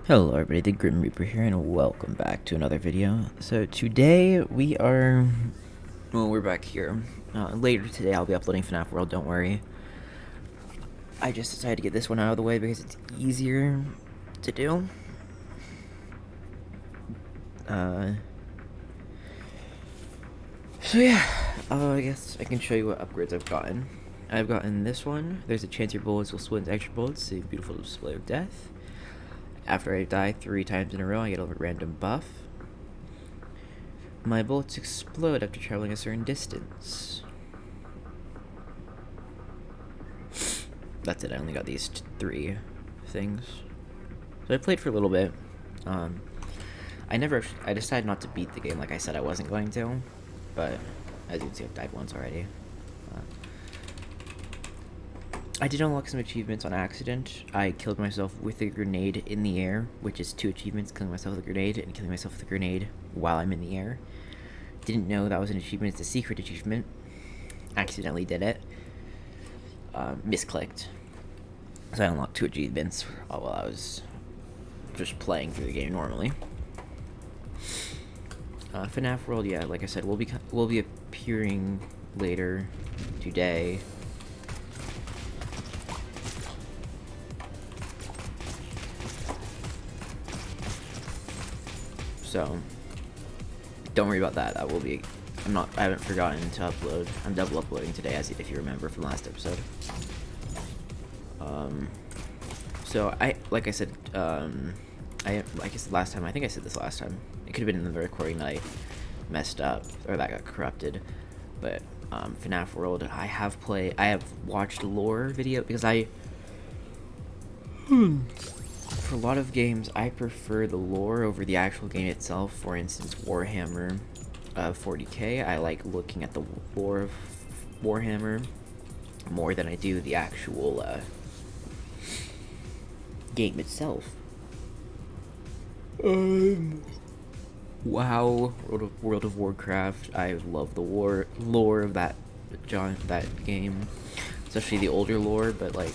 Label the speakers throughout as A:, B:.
A: Hello everybody, the Grim Reaper here, and welcome back to another video. So today we're back here. Later today I'll be uploading FNAF World, don't worry. I just decided to get this one out of the way because it's easier to do. So yeah, I guess I can show you what upgrades I've gotten. I've gotten this one. There's a chance your bullets will split into extra bullets, a beautiful display of death. After I die 3 times in a row, I get a random buff. My bullets explode after traveling a certain distance. That's it, I only got these 3 things. So I played for a little bit. I decided not to beat the game like I said I wasn't going to. But, as you can see, I've died once already. I did unlock some achievements on accident. I killed myself with a grenade in the air, which is 2 achievements, killing myself with a grenade and killing myself with a grenade while I'm in the air. Didn't know that was an achievement. It's a secret achievement. Accidentally did it. Misclicked. So I unlocked 2 achievements while I was just playing through the game normally. FNAF World, yeah, like I said, will be appearing later today. So, don't worry about that. That will be. I haven't forgotten to upload. I'm double uploading today, as if you remember from last episode. So like I said last time. I think I said this last time. It could have been in the recording that I messed up or that got corrupted. But FNAF World, I have watched lore video because for a lot of games, I prefer the lore over the actual game itself. For instance, Warhammer 40k, I like looking at the lore of Warhammer more than I do the actual game itself. Wow, World of Warcraft, I love the lore of that game, especially the older lore, but like,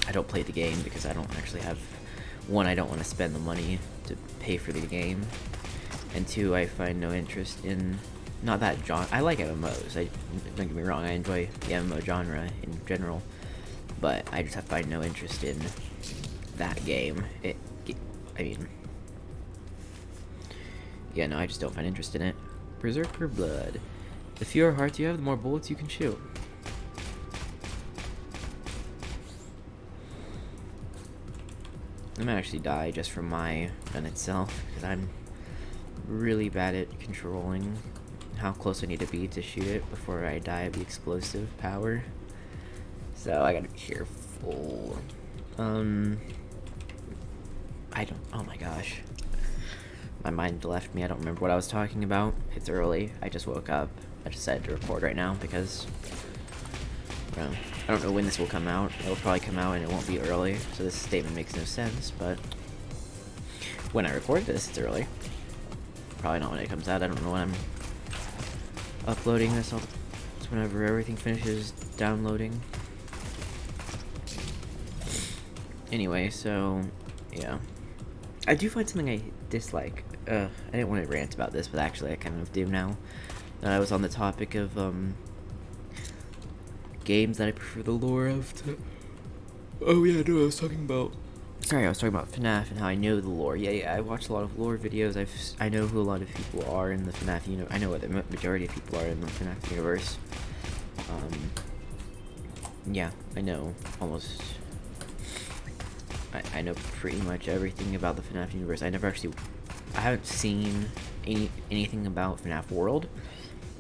A: I don't play the game because I don't actually have, 1, I don't want to spend the money to pay for the game, and 2, I find no interest in, not that genre. I like MMOs, don't get me wrong, I enjoy the MMO genre in general, but I just find no interest in that game. Yeah, no, I just don't find interest in it. Berserker Blood. The fewer hearts you have, the more bullets you can shoot. I might actually die just from my gun itself, because I'm really bad at controlling how close I need to be to shoot it before I die of the explosive power. So I gotta be careful. Oh my gosh. My mind left me, I don't remember what I was talking about. It's early, I just woke up. I decided to record right now because, well, I don't know when this will come out. It'll probably come out and it won't be early, so this statement makes no sense, but when I record this, it's early. Probably not when it comes out. I don't know when I'm uploading this. It's whenever everything finishes downloading. Anyway, so, yeah. I do find something I dislike. I didn't want to rant about this, but actually I kind of do now. That I was on the topic of, games that I prefer the lore of to... Oh yeah, no, I was talking about FNAF and how I know the lore. Yeah, I watch a lot of lore videos. I know who a lot of people are in the FNAF universe. I know what the majority of people are in the FNAF universe. Yeah, I know almost... I know pretty much everything about the FNAF universe. I haven't seen anything about FNAF World,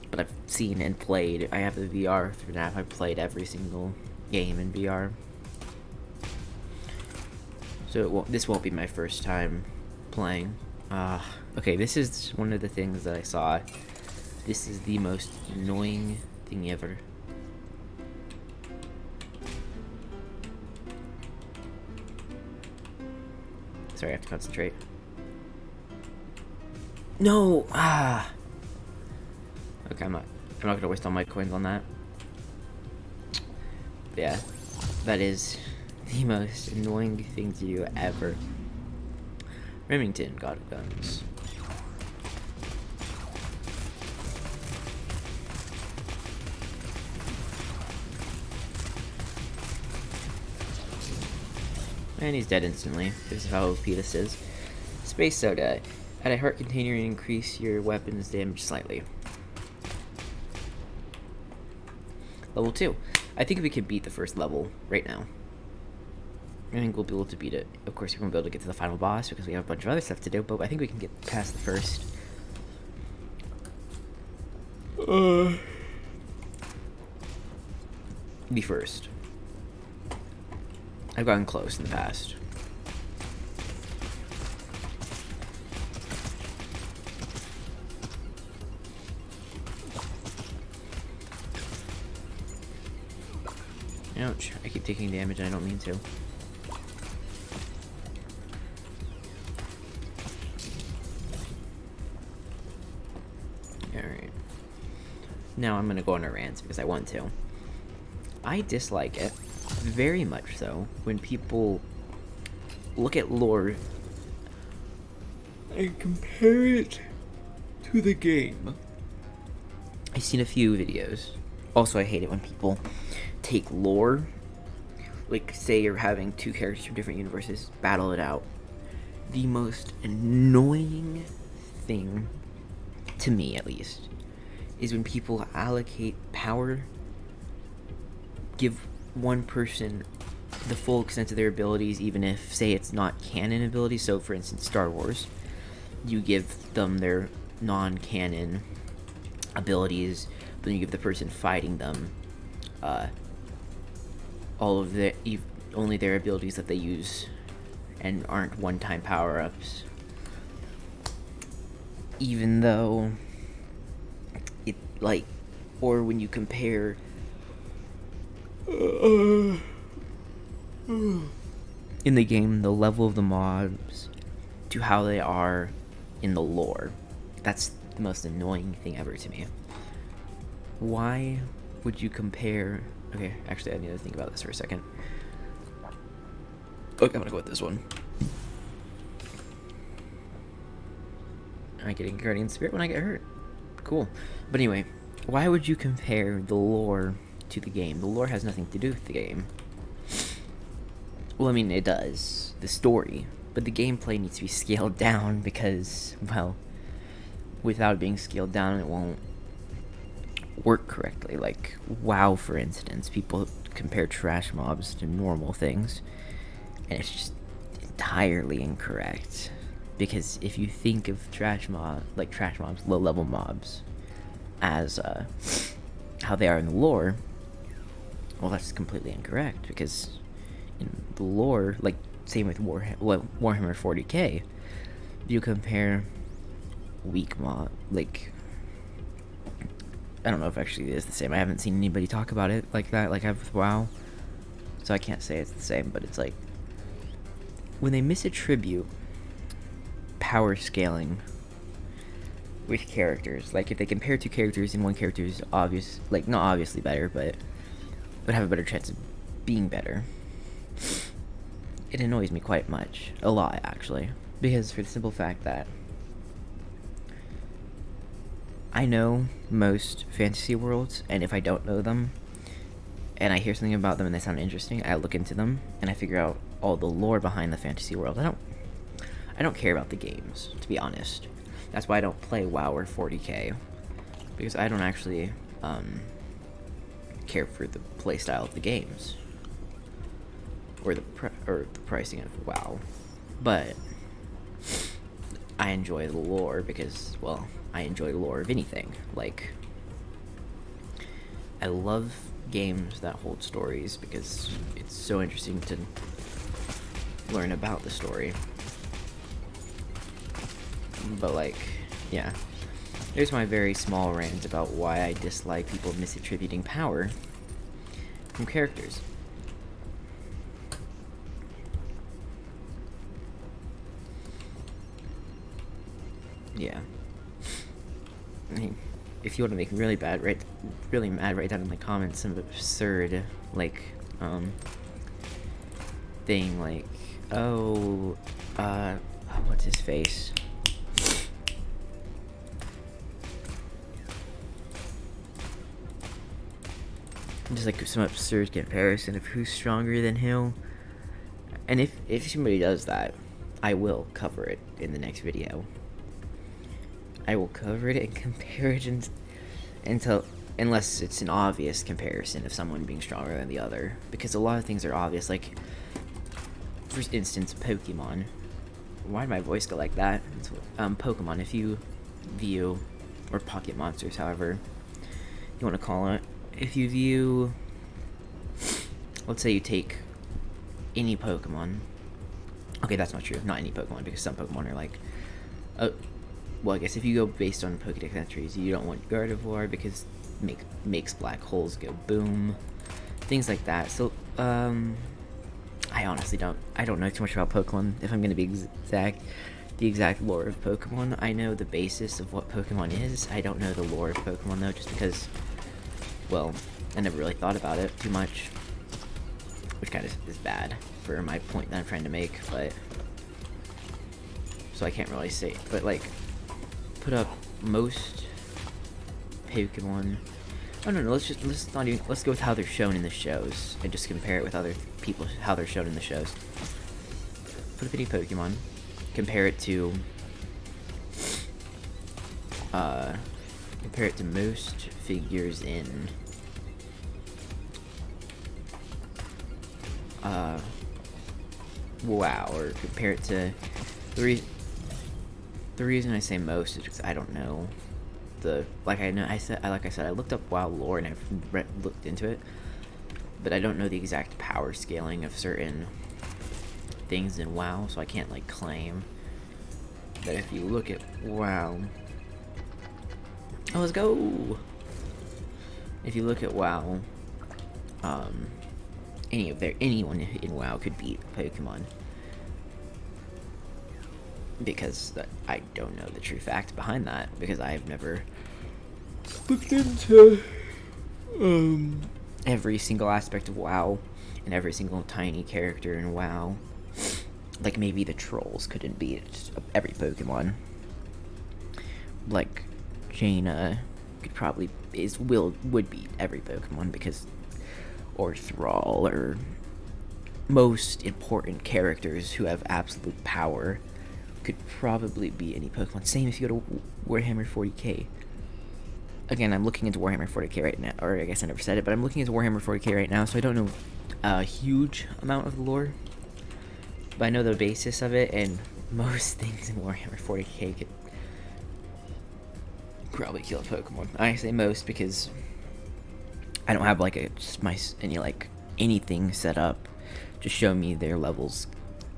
A: but I've seen and played. I have the VR for FNAF. I've played every single game in VR. So this won't be my first time playing. Okay, this is one of the things that I saw. This is the most annoying thing ever. Sorry, I have to concentrate. No! Okay, I'm not gonna waste all my coins on that. But yeah, that is The most annoying thing to do ever. Remington, God of Guns. And he's dead instantly, because of how OP this is. Space Soda. Add a heart container and increase your weapon's damage slightly. Level 2. I think we can beat the first level right now. I think we'll be able to beat it. Of course, we won't be able to get to the final boss because we have a bunch of other stuff to do, but I think we can get past the first. The first. I've gotten close in the past. Ouch, I keep taking damage and I don't mean to. Alright. Now I'm gonna go on a rant because I want to. I dislike it, very much so, when people look at lore and compare it to the game. I've seen a few videos. Also, I hate it when people take lore, like say you're having two characters from different universes, battle it out. The most annoying thing, to me at least, is when people allocate power, give one person the full extent of their abilities, even if, say, it's not canon abilities. So, for instance, Star Wars, you give them their non-canon abilities, but then you give the person fighting them all of their only their abilities that they use and aren't one-time power-ups. Even though it, like, or when you compare in the game the level of the mobs to how they are in the lore. That's the most annoying thing ever to me. Why would you compare... Okay, actually I need to think about this for a second. Okay, I'm gonna go with this one. I get a Guardian Spirit when I get hurt. Cool. But anyway, why would you compare the lore to the game? The lore has nothing to do with the game. Well, I mean, it does. The story. But the gameplay needs to be scaled down because, well, without it being scaled down, it won't work correctly. Like WoW, for instance, people compare trash mobs to normal things, and it's just entirely incorrect. Because if you think of trash mobs, low-level mobs, as how they are in the lore, well, that's completely incorrect. Because in the lore, like same with Warhammer 40k, you compare weak mob, like, I don't know if actually it is the same. I haven't seen anybody talk about it like that, like I have with WoW, so I can't say it's the same. But it's like when they misattribute power scaling with characters, like if they compare two characters and one character is obvious, like not obviously better, but would have a better chance of being better, it annoys me quite much, a lot actually, because for the simple fact that I know most fantasy worlds, and if I don't know them, and I hear something about them and they sound interesting, I look into them, and I figure out all the lore behind the fantasy world. I don't care about the games, to be honest. That's why I don't play WoW or 40k, because I don't actually care for the playstyle of the games, or the pricing of WoW. But I enjoy the lore because, well, I enjoy the lore of anything. Like, I love games that hold stories because it's so interesting to learn about the story. But, like, yeah. Here's my very small rant about why I dislike people misattributing power from characters. Yeah. I mean, if you want to make me really mad, write down in the comments some absurd, like, thing like, oh, what's his face? Just like some absurd comparison of who's stronger than who. And if somebody does that, I will cover it in the next video. I will cover it and compare it until unless it's an obvious comparison of someone being stronger than the other, because a lot of things are obvious. Like, for instance, Pokemon. Why did my voice go like that? Pokemon. If you view, or Pocket Monsters, however you want to call it. If you view, let's say you take any Pokemon. Okay, that's not true. Not any Pokemon, because some Pokemon are like, well, I guess if you go based on Pokédex entries, you don't want Gardevoir because makes black holes go boom, things like that. So, I honestly don't know too much about Pokemon. If I'm gonna be the exact lore of Pokemon, I know the basis of what Pokemon is. I don't know the lore of Pokemon though, just because, well, I never really thought about it too much, which kind of is bad for my point that I'm trying to make. But so I can't really say, but like, put up most Pokemon. Oh no, let's go with how they're shown in the shows and just compare it with other people, how they're shown in the shows. Put up any Pokemon, compare it to most figures in WoW, or compare it to the reason I say most is because I don't know like I said I looked up WoW lore and I've looked into it, but I don't know the exact power scaling of certain things in WoW, so I can't like claim that if you look at WoW. Oh, let's go. If you look at WoW, anyone in WoW could beat Pokemon, because I don't know the true fact behind that, because I've never looked into every single aspect of WoW and every single tiny character in WoW. Like, maybe the trolls couldn't beat every Pokemon. Like, Jaina could probably would beat every Pokemon, because, or Thrall, or most important characters who have absolute power could probably beat any Pokemon. Same if you go to Warhammer 40k. Again, I'm looking into Warhammer 40k right now, or I guess I never said it, but I'm looking into Warhammer 40k right now, so I don't know a huge amount of the lore, but I know the basis of it, and most things in Warhammer 40k could probably kill a Pokemon. I say most because I don't have like anything set up to show me their levels,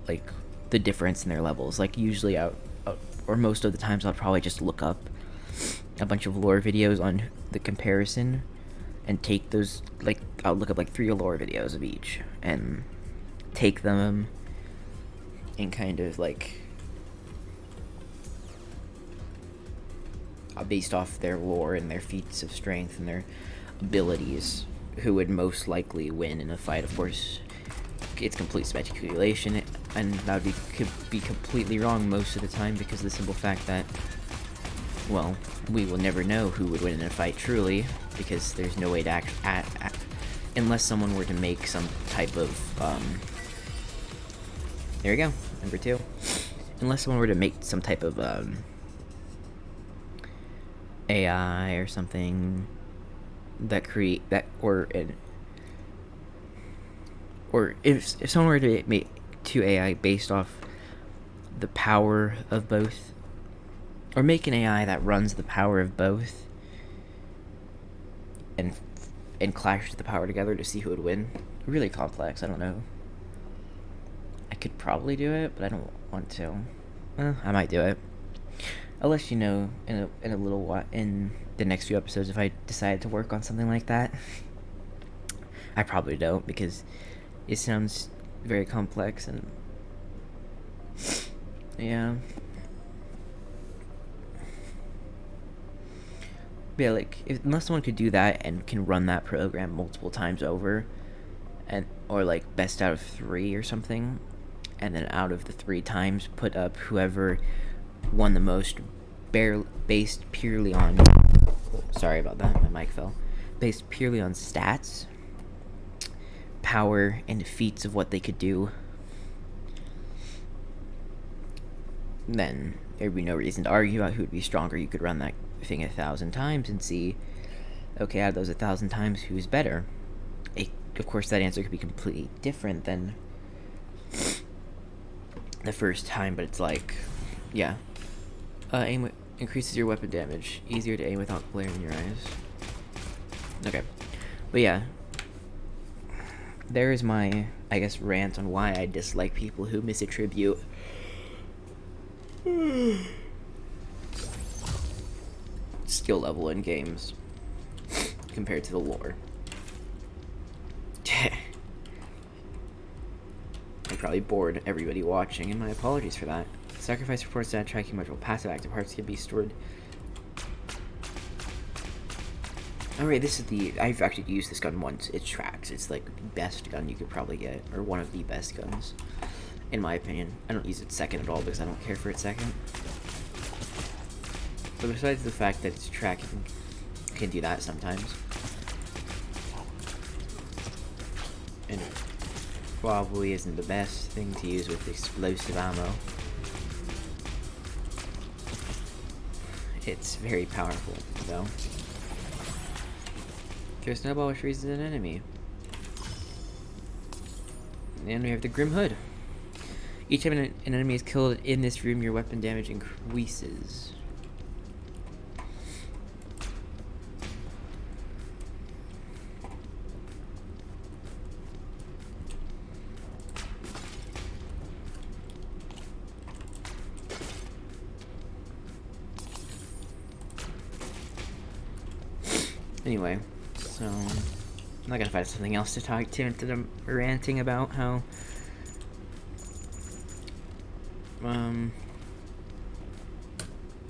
A: like the difference in their levels. Like, usually or most of the times I'll probably just look up a bunch of lore videos on the comparison and take those, like, I'll look up like 3 lore videos of each and take them and kind of like, based off their lore and their feats of strength and their abilities, who would most likely win in a fight. Of course, it's complete speculation, and that could be completely wrong most of the time, because of the simple fact that, well, we will never know who would win in a fight truly, because there's no way to unless someone were to make some type of there we go, number 2. Unless someone were to make some type of AI or something that or if someone were to make 2 AI based off the power of both, or make an AI that runs the power of both and clashes the power together to see who would win. Really complex. I don't know. I could probably do it, but I don't want to. I might do it. I'll let you know in a little while, in the next few episodes, if I decide to work on something like that. I probably don't, because it sounds very complex, and yeah. But yeah, like, unless someone could do that and can run that program multiple times over, and or like best out of 3 or something, and then out of the 3 times put up whoever won the most, based purely on, sorry about that, my mic fell, based purely on stats, power, and feats of what they could do. Then there'd be no reason to argue about who would be stronger. You could run that thing 1,000 times and see, okay, out of those 1,000 times, who's better? Of course, that answer could be completely different than the first time, but it's like, yeah. Aim increases your weapon damage. Easier to aim without glare in your eyes. Okay. But yeah. There is my, I guess, rant on why I dislike people who misattribute skill level in games compared to the lore. I probably bored everybody watching, and my apologies for that. Sacrifice reports that tracking module. Passive active parts can be stored. Alright, this is the... I've actually used this gun once. It tracks. It's like the best gun you could probably get, or one of the best guns, in my opinion. I don't use it second at all because I don't care for it second. But besides the fact that it's tracking, you can do that sometimes. And it probably isn't the best thing to use with explosive ammo. It's very powerful, though. Throw a snowball which freezes an enemy. And we have the Grim Hood. Each time an enemy is killed in this room, your weapon damage increases. Anyway, so I'm not gonna find something else to talk to instead of ranting about how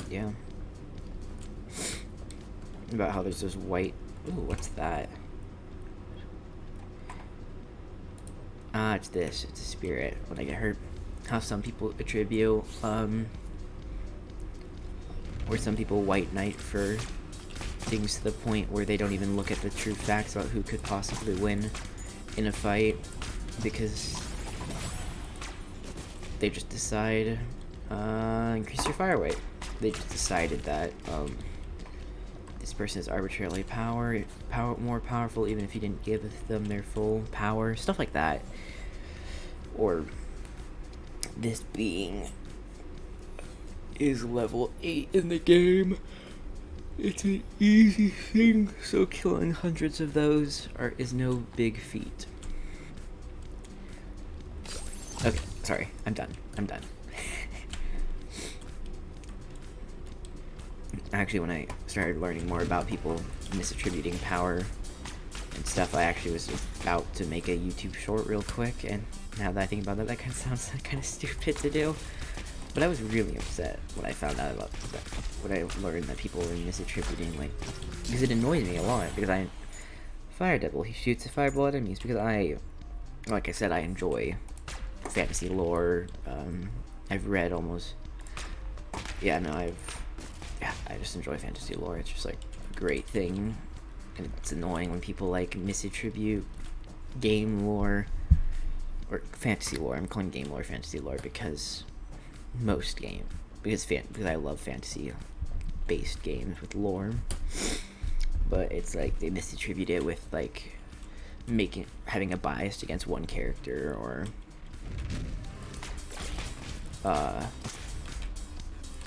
A: yeah, about how there's this white, ooh, what's that? Ah, it's this, it's a spirit when I get hurt. How some people attribute or some people white knight for things to the point where they don't even look at the true facts about who could possibly win in a fight, because they just decide, increase your fire rate. They just decided that this person is arbitrarily more powerful even if you didn't give them their full power, stuff like that. Or this being is level 8 in the game. It's an easy thing, so killing hundreds of those is no big feat. Okay, sorry, I'm done. Actually, when I started learning more about people misattributing power and stuff, I actually was about to make a YouTube short real quick, and now that I think about that, that kind of sounds kind of stupid to do. But I was really upset when I found out about that, when I learned that people were misattributing, like, because it annoyed me a lot, because Fire Devil, he shoots a fireball at enemies, because like I said, I enjoy fantasy lore. I've read almost, I just enjoy fantasy lore. It's just like a great thing, and it's annoying when people like misattribute game lore, or fantasy lore. I'm calling game lore fantasy lore because because I love fantasy based games with lore, but it's like they misattribute it with like having a bias against one character, or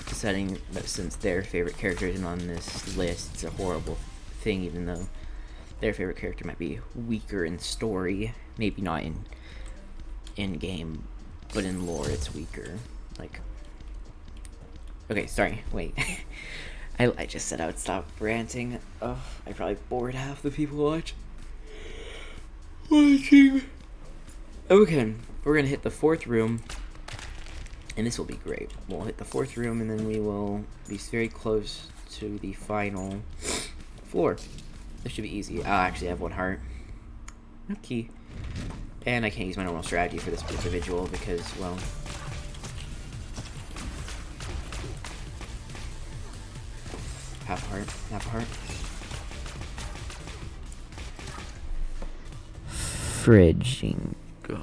A: deciding that since their favorite character isn't on this list, it's a horrible thing, even though their favorite character might be weaker in story, maybe not in game, but in lore it's weaker. Like, okay, sorry, wait. I just said I would stop ranting. Oh, I probably bored half the people watching. Okay, we're gonna hit the 4th room, and this will be great. We'll hit the 4th room, and then we will be very close to the final floor. This should be easy. I actually have 1 heart. Okay. And I can't use my normal strategy for this individual because, well... half heart, half heart. Fridging. Gosh,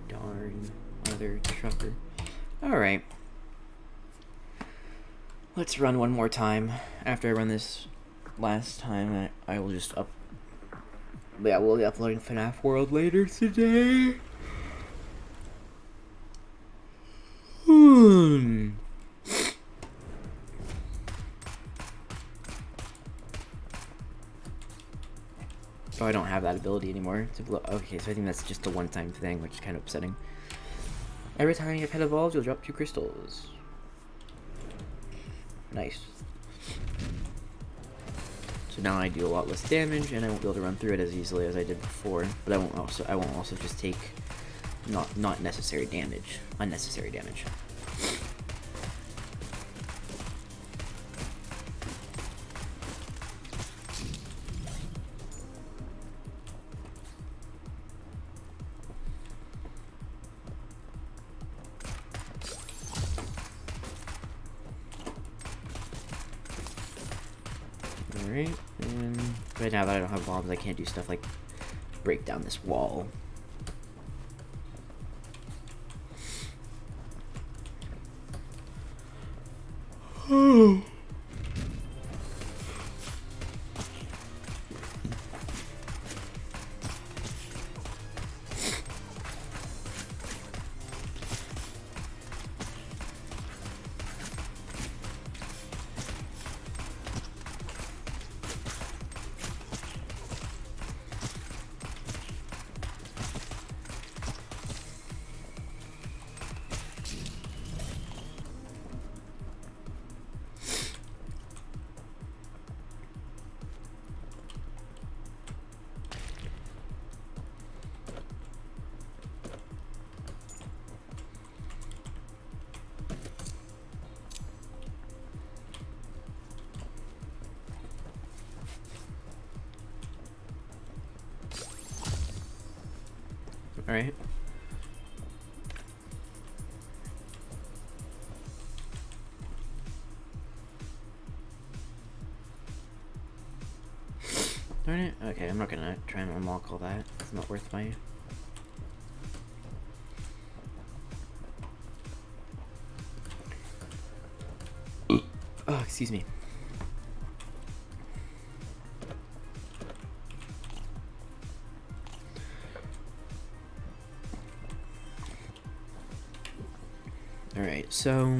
A: darn. Other trucker. Alright. Let's run one more time. After I run this last time, I will just yeah, we'll be uploading FNAF World later today. Oh, I don't have that ability anymore to blow. Okay, so I think that's just a one-time thing, which is kind of upsetting. Every time your pet evolves, you'll drop 2 crystals. Nice. So now I do a lot less damage, and I won't be able to run through it as easily as I did before. But I won't also just take not necessary damage, unnecessary damage. Alright, and right now that I don't have bombs, I can't do stuff like break down this wall. Oh. Alright. Darn it. Okay, I'm not gonna try and unlock all that. It's not worth my... Oh, excuse me. Alright, so...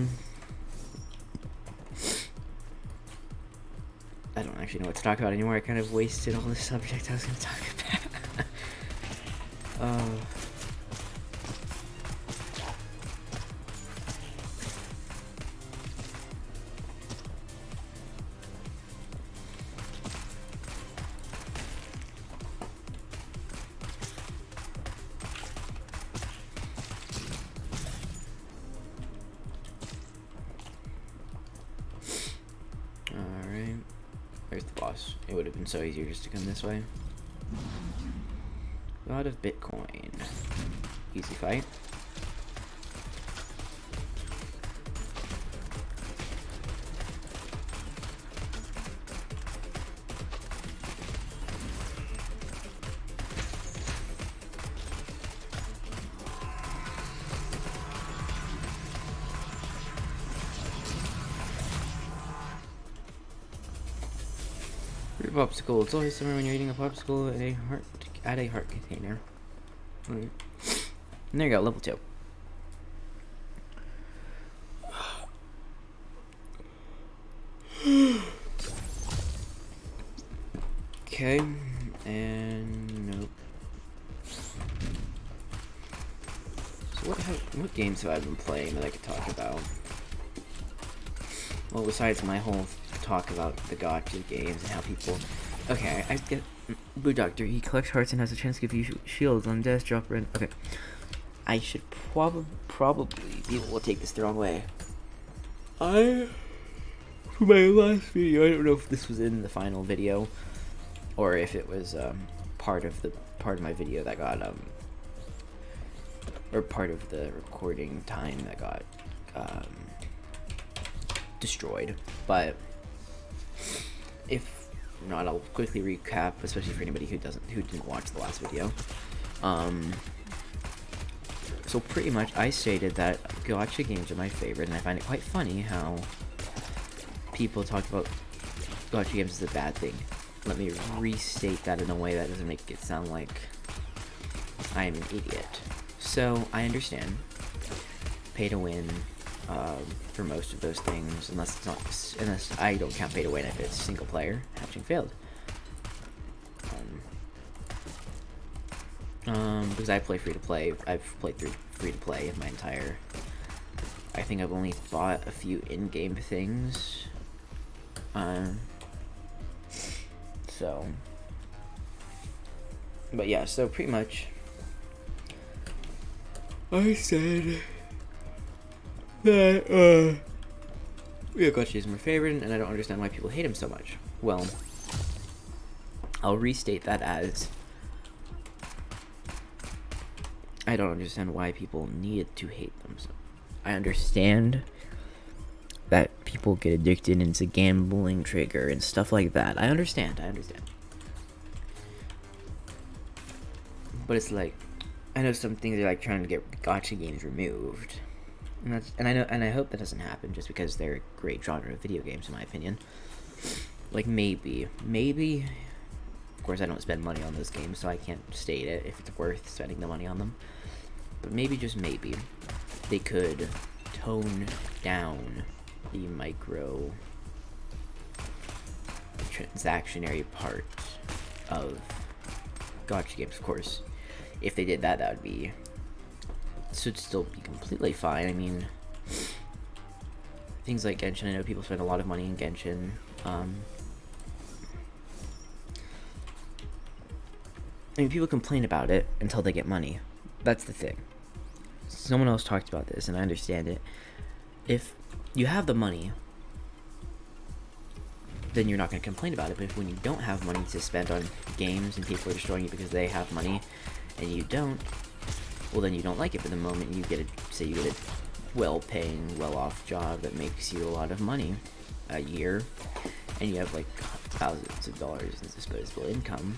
A: I don't actually know what to talk about anymore. I kind of wasted all the subject I was going to talk about. Alright. Where's the boss? It would have been so easier just to come this way. A lot of Bitcoin. Easy fight. Popsicle. It's always summer when you're eating a popsicle at a heart container. And there you go, level 2. Okay, and nope. So what games have I been playing that I could talk about? Well, besides my whole talk about the gotcha games and how people... Okay, I get... Blue Doctor, he collects hearts and has a chance to give you shields on death, drop red... Okay. I should probably be able to take this the wrong way. For my last video, I don't know if this was in the final video, or if it was part of my video that got or part of the recording time that got destroyed. But if not, I'll quickly recap, especially for anybody who didn't watch the last video. So pretty much I stated that gacha games are my favorite, and I find it quite funny how people talk about gacha games as a bad thing. Let me restate that in a way that doesn't make it sound like I am an idiot. So I understand pay to win for most of those things, unless I don't count pay to win if it's single player. Hatching failed. Because I play free to play. I've played through free to play in my entire. I think I've only bought a few in-game things. So. But yeah, so pretty much. I said that gacha is my favorite, and I don't understand why people hate him so much. Well, I'll restate that as I don't understand why people needed to hate them. So I understand that people get addicted into gambling trigger and stuff like that. I understand. But it's like, I know some things are like trying to get gacha games removed. And I hope that doesn't happen just because they're a great genre of video games in my opinion. Like maybe, of course I don't spend money on those games, so I can't state it if it's worth spending the money on them. But maybe, just maybe, they could tone down the micro transactionary part of gacha games. Of course, if they did that, that would be, should still be completely fine. I mean, things like Genshin, I know people spend a lot of money in Genshin. I mean, people complain about it until they get money. That's the thing. Someone else talked about this, and I understand it. If you have the money, then you're not going to complain about it. But when you don't have money to spend on games and people are destroying you because they have money and you don't, well, then you don't like it. But the moment you get a well-paying, well-off job that makes you a lot of money a year, and you have like thousands of dollars in disposable income,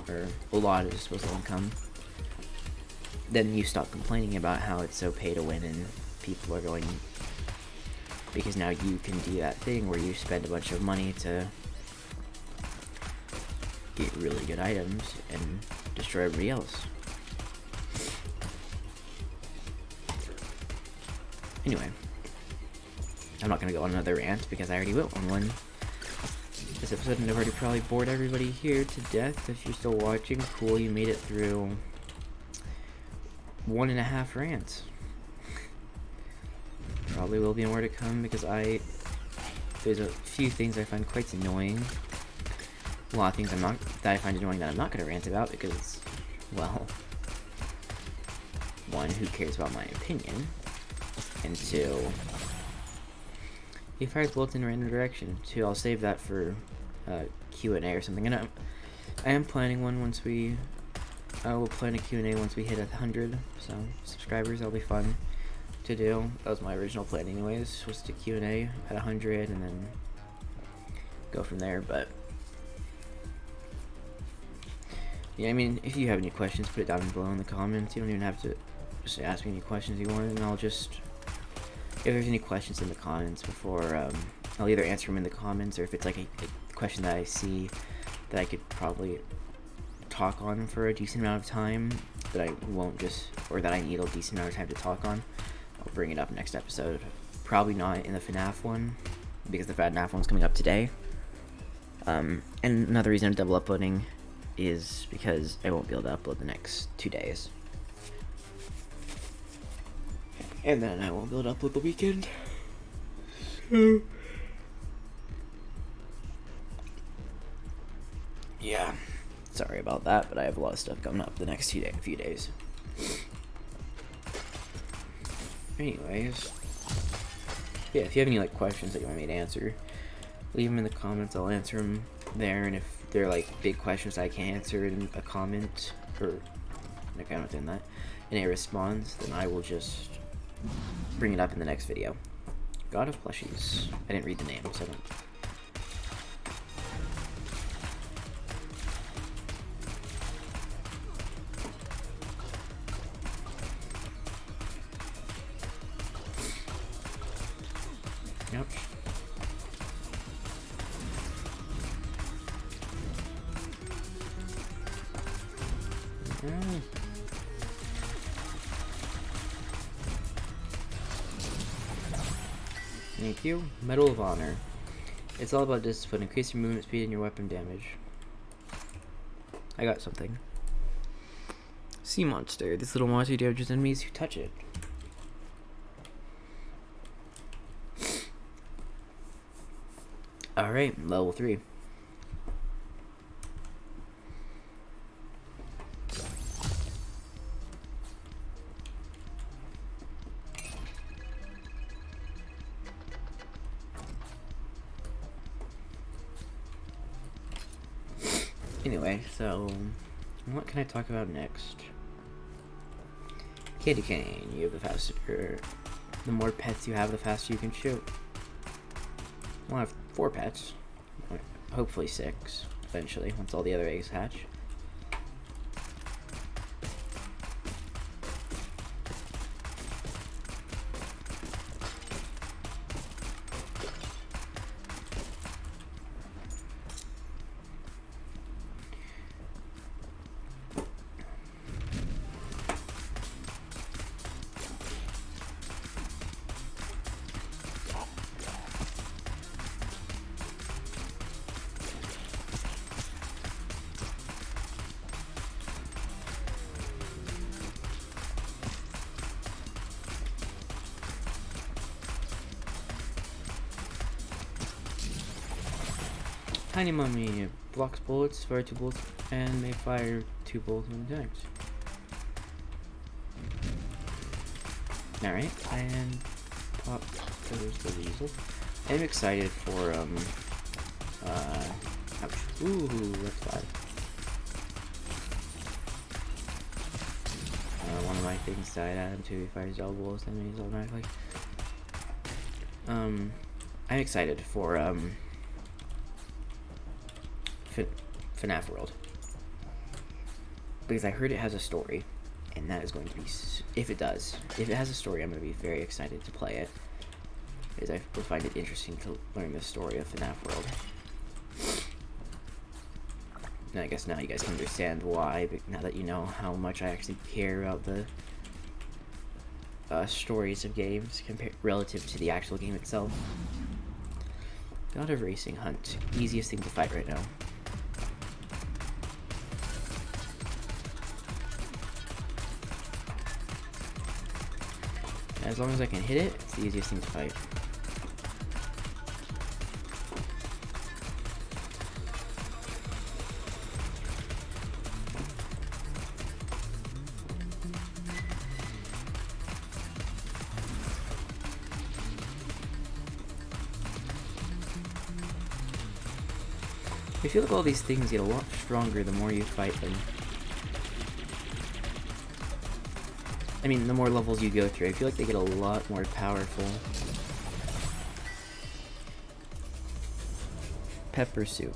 A: or a lot of disposable income, then you stop complaining about how it's so pay to win and people are going, because now you can do that thing where you spend a bunch of money to get really good items and destroy everybody else. Anyway, I'm not going to go on another rant because I already went on one this episode, and I've already probably bored everybody here to death. If you're still watching, cool, you made it through 1.5 rants. Probably will be more to come because there's a few things I find quite annoying. A lot of things that I find annoying that I'm not going to rant about because, well, one, who cares about my opinion? And two, he fires bullets in a random direction. Two, I'll save that for Q&A or something. And I am planning one once we'll plan a Q&A once we hit 100. So subscribers, that'll be fun to do. That was my original plan anyways, was to Q&A at 100 and then go from there. But yeah, I mean, if you have any questions, put it down below in the comments. You don't even have to just ask me any questions you want, and I'll just, if there's any questions in the comments before, I'll either answer them in the comments, or if it's like a question that I see that I could probably talk on for a decent amount of time, that I won't just, or that I need a decent amount of time to talk on, I'll bring it up next episode. Probably not in the FNAF one, because the FNAF one's coming up today. And another reason I'm double uploading is because I won't be able to upload the next 2 days. And then I won't be able to upload the weekend. So, yeah, sorry about that, but I have a lot of stuff coming up the next few days. Anyways, yeah, if you have any like questions that you want me to answer, leave them in the comments. I'll answer them there, and if they're like big questions I can't answer in a comment, or like I'm not doing that. and it responds, then I will just bring it up in the next video. God of Plushies. I didn't read the name, so I don't... Yep. Yeah. Thank you. Medal of Honor. It's all about discipline. Increase your movement speed and your weapon damage. I got something. Sea monster. This little monster damages enemies who touch it. Alright, level 3. Anyway, so what can I talk about next? Candy cane. You have the faster. The more pets you have, the faster you can shoot. I'll have 4 pets. Hopefully 6 eventually, once all the other eggs hatch. Tiny Mummy blocks bullets, fire 2 bullets, and may fire 2 bullets many times. Alright, and pop goes the weasel. I'm excited for, ouch. Ooh, that's bad. One of my things died at him too. He fires double bullets, and he's automatically. I'm excited for, FNAF World, because I heard it has a story, and that is going to be, if it has a story, I'm going to be very excited to play it, because I will find it interesting to learn the story of FNAF World. And I guess now you guys can understand why, but now that you know how much I actually care about the stories of games relative to the actual game itself. God of Racing Hunt, easiest thing to fight right now. As long as I can hit it, it's the easiest thing to fight. I feel like all these things get a lot stronger the more you fight them. I mean, the more levels you go through, I feel like they get a lot more powerful. Pepper soup.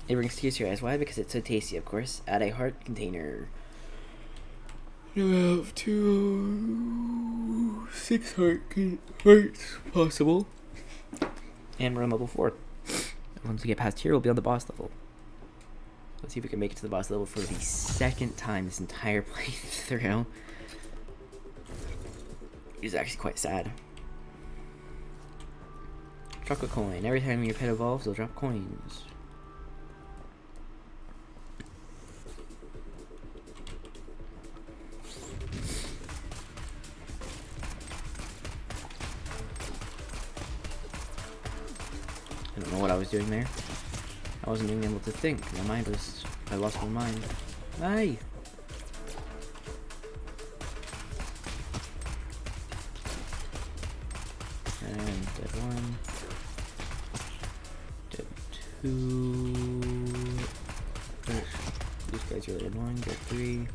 A: It brings tears to your eyes. Why? Because it's so tasty, of course. Add a heart container. You have 6 hearts possible. And we're on level 4. Once we get past here, we'll be on the boss level. Let's see if we can make it to the boss level for the 2nd time this entire playthrough. It's actually quite sad. Chocolate coin. Every time your pet evolves, they'll drop coins. I don't know what I was doing there. I wasn't even able to think. I lost my mind. Aye! And dead 1. Dead 2. These guys are really annoying. Dead 3.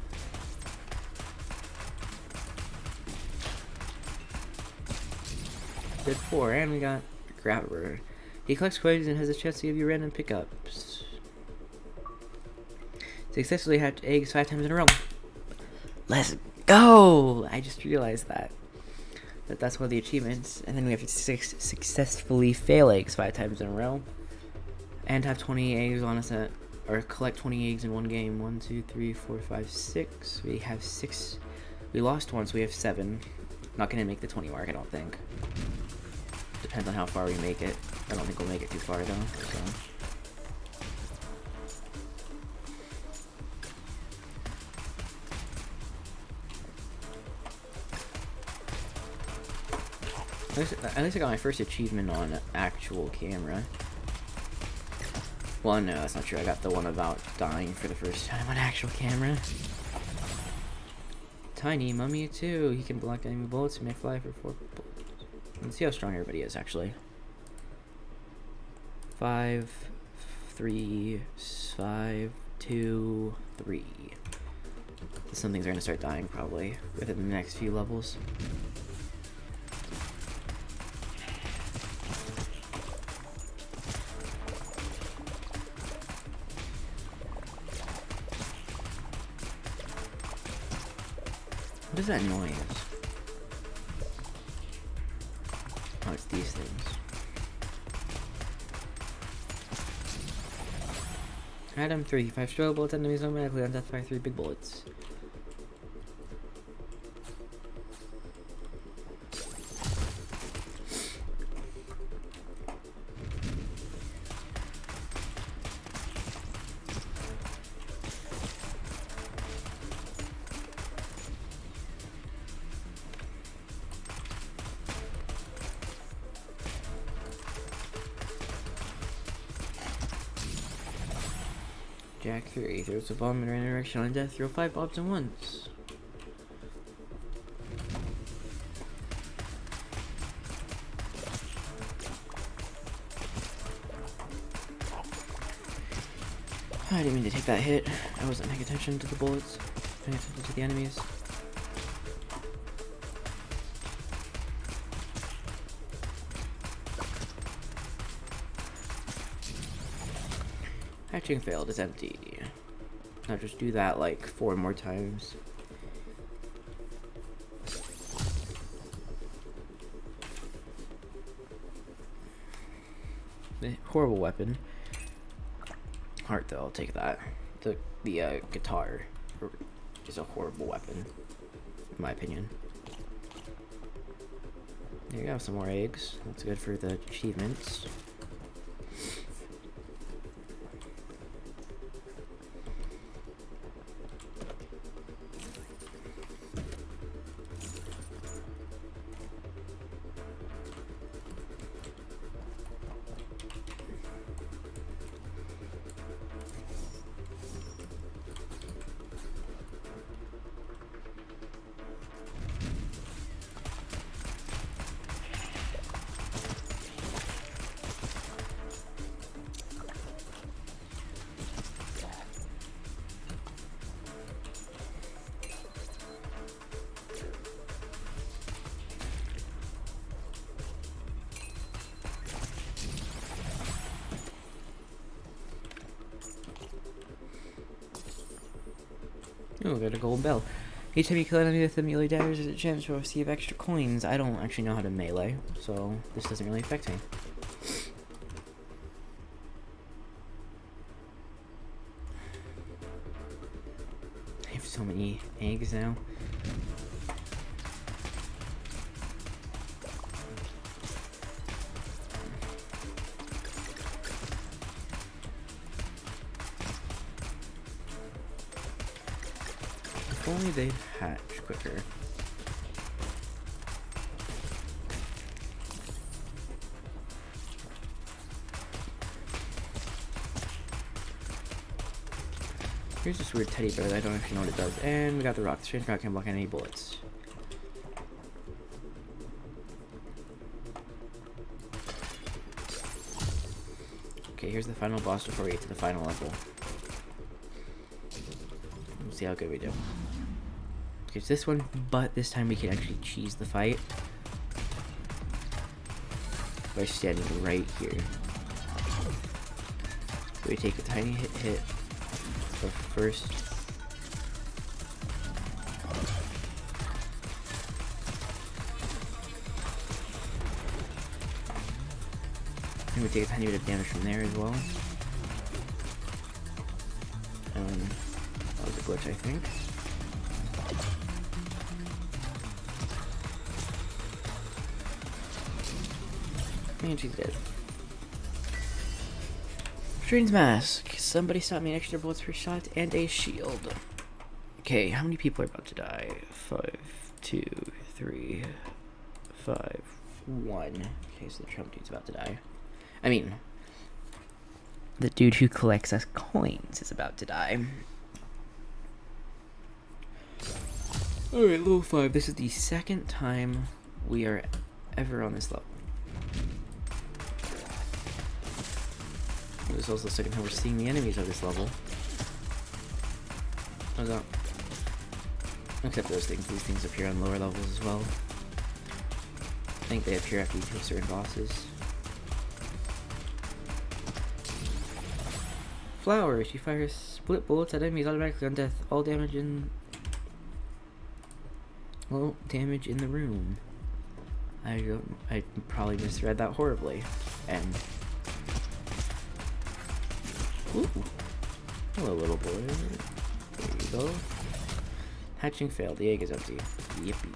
A: Did 4, and we got Grabber. He collects coins and has a chance to give you random pickups. Successfully hatched eggs 5 times in a row. Let's go! I just realized that. That's one of the achievements. And then we have to successfully fail eggs 5 times in a row. And have 20 eggs on us at... Or collect 20 eggs in one game. 1, 2, 3, 4, 5, 6. We have 6. We lost one, so we have 7. Not gonna make the 20 mark, I don't think. Depends on how far we make it. I don't think we'll make it too far, though. So. At least I got my first achievement on actual camera. Well, no, that's not true. I got the one about dying for the first time on actual camera. Tiny Mummy 2. He can block enemy bullets and may fly for 4 bullets. Let's see how strong everybody is, actually. 5, 3, 5, 2, 3. Some things are gonna start dying, probably, within the next few levels. What is that noise? Oh, it's these things. Item 3. 5 strobe bullets, enemies automatically on death by 3 big bullets. Jack 3 throws a bomb in random direction on death. Throw 5 bombs at once. I didn't mean to take that hit. I wasn't paying attention to the bullets. Paying attention to the enemies. Hatching failed is empty. Now just do that like 4 more times. Horrible weapon. Heart though, I'll take that. The guitar is a horrible weapon, in my opinion. There you go, some more eggs. That's good for the achievements. Oh, got a gold bell. Each time you kill an enemy with a melee damage, there's a chance to receive extra coins. I don't actually know how to melee, so this doesn't really affect me. I have so many eggs now. If only they'd hatch quicker. Here's this weird teddy bear that I don't actually know what it does. And we got the rock. The strange rock can block any bullets. Okay, here's the final boss before we get to the final level. We'll see how good we do. Okay, it's this one, but this time we can actually cheese the fight. by standing right here. We take a tiny hit of first. And we take a tiny bit of damage from there as well. That was a glitch, I think. And she's dead. Strange mask. Somebody stop me. Extra bullets per shot and a shield. Okay, how many people are about to die? 5, 2, 3, 5, 1. Okay, so the Trump dude's about to die. I mean, the dude who collects us coins is about to die. Alright, level 5. This is the second time we are ever on this level. This is also the second time we're seeing the enemies of this level. How's that? Except those things. These things appear on lower levels as well. I think they appear after you kill certain bosses. Flower. She fires split bullets at enemies automatically on death. All damage in the room. I probably misread that horribly. And ooh. Hello, little boy. There you go. Hatching failed. The egg is empty. Yippee.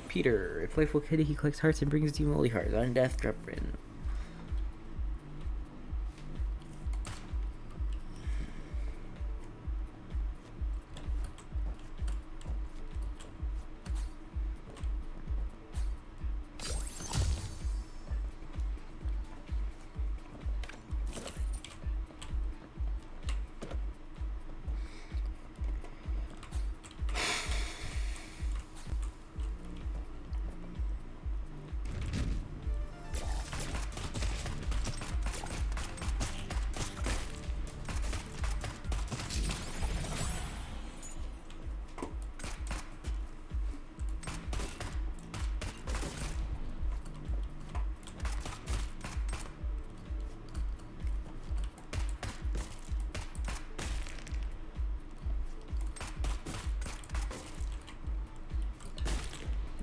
A: Peter, a playful kitty, he collects hearts and brings you moldy hearts. On death, drop in.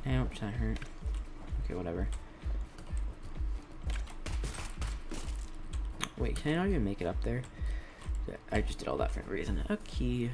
A: Ouch, that hurt. Okay, whatever. Wait, can I not even make it up there? I just did all that for no reason. Okay.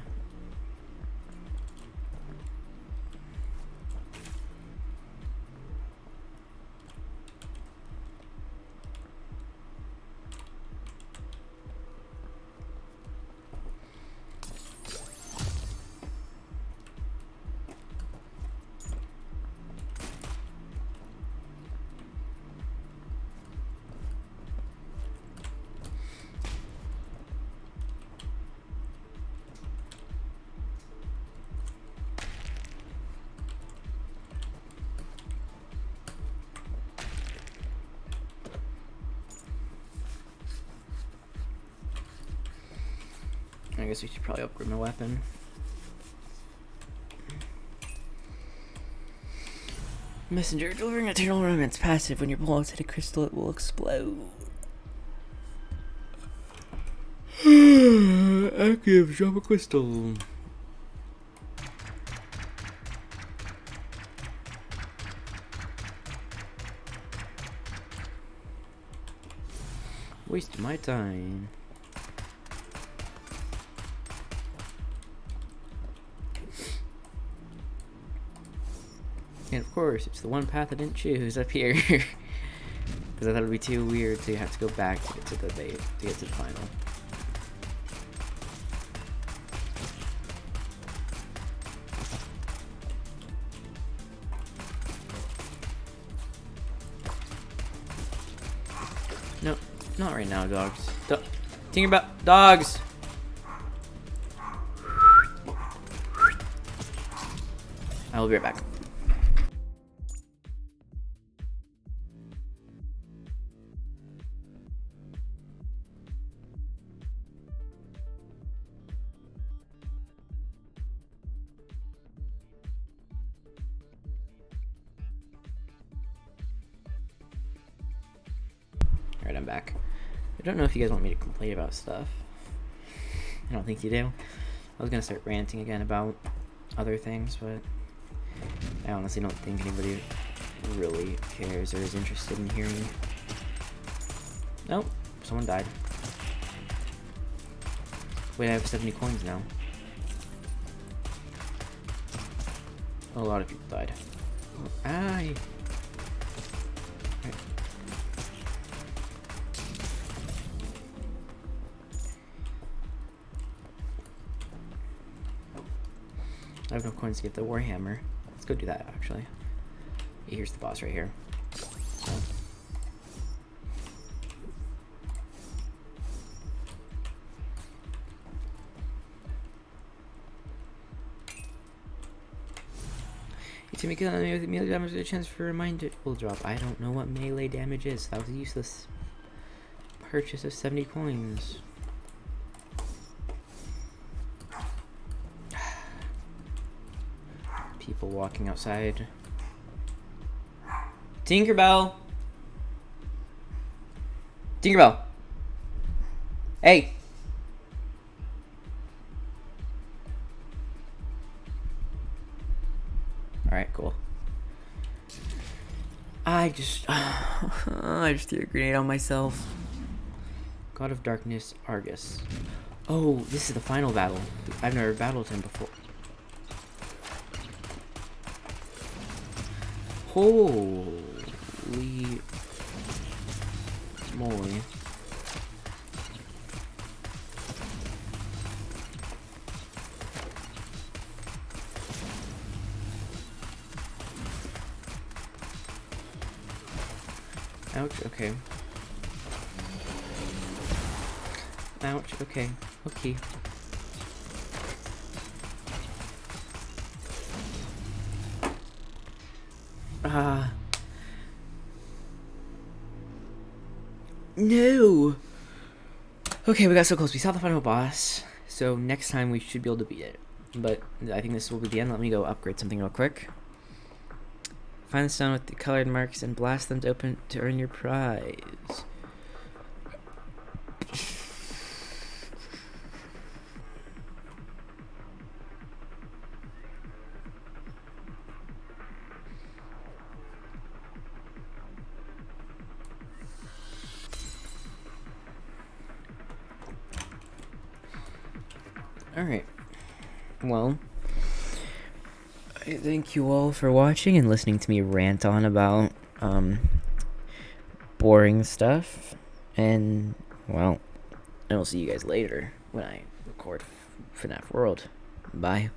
A: I guess we should probably upgrade my weapon. Messenger, delivering eternal romance. Passive. When your bullets hit a crystal, it will explode. Active. Drop a crystal. Waste my time. And of course, it's the one path I didn't choose up here. Because I thought it would be too weird to have to go back to get to the bait, to get to the final. Nope. Not right now, dogs. Think about dogs. I will be right back. Alright, I'm back. I don't know if you guys want me to complain about stuff. I don't think you do. I was gonna start ranting again about other things, but I honestly don't think anybody really cares or is interested in hearing. Nope, someone died. Wait, I have 70 coins now. A lot of people died. Oh, aye. Right. I have no coins to get the Warhammer. Let's go do that, actually. Here's the boss right here. Oh. To make it with melee damage, a chance for a reminder will drop. I don't know what melee damage is. That was a useless purchase of 70 coins. People walking outside. Tinkerbell! Tinkerbell! Hey! Alright, cool. I just threw a grenade on myself. God of Darkness, Argus. Oh, this is the final battle. I've never battled him before. Holy moly. Ouch, okay. Ouch, okay. Okay. No! Okay, we got so close. We saw the final boss. So next time we should be able to beat it. But I think this will be the end. Let me go upgrade something real quick. Find the stone with the colored marks and blast them to open to earn your prize. Alright. Well, I thank you all for watching and listening to me rant on about boring stuff. And, well, I will see you guys later when I record FNAF World. Bye.